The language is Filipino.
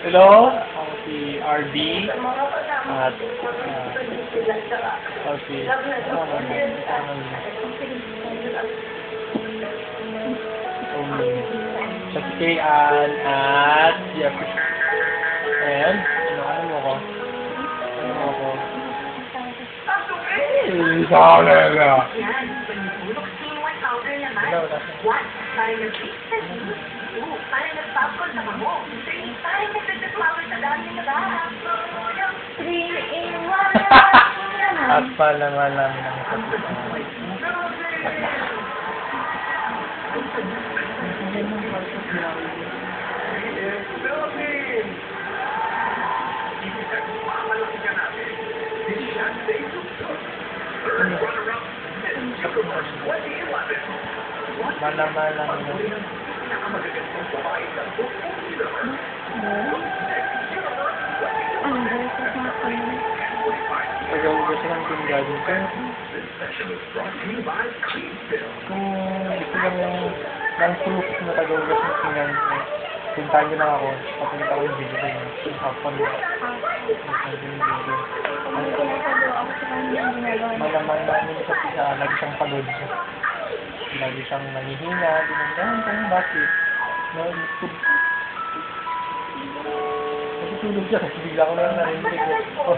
Hello? Ako si RB. At, ako si, siya si Kayan at Jeffrey. And, ano mo ko? Ano mo ko? Sana na. Parang nagpapakol na mo. Parang nagpapakol sa dami na ba? 3 in 1. At palaman namin ang kapitan. Malam-malam. Pag-ugas ng pinagagin ko. Kung gusto ng proof na pag-ugas ng pinagagin ko, puntahan nyo lang ako. Papunta ko yung video ko yun. Hapon mo. Malaman namin sa pisa, lagi siyang pagod. Lagi siyang nanihina. Ganun, bakit? Natutulog siya kasi bigla ko lang narinig. Oh.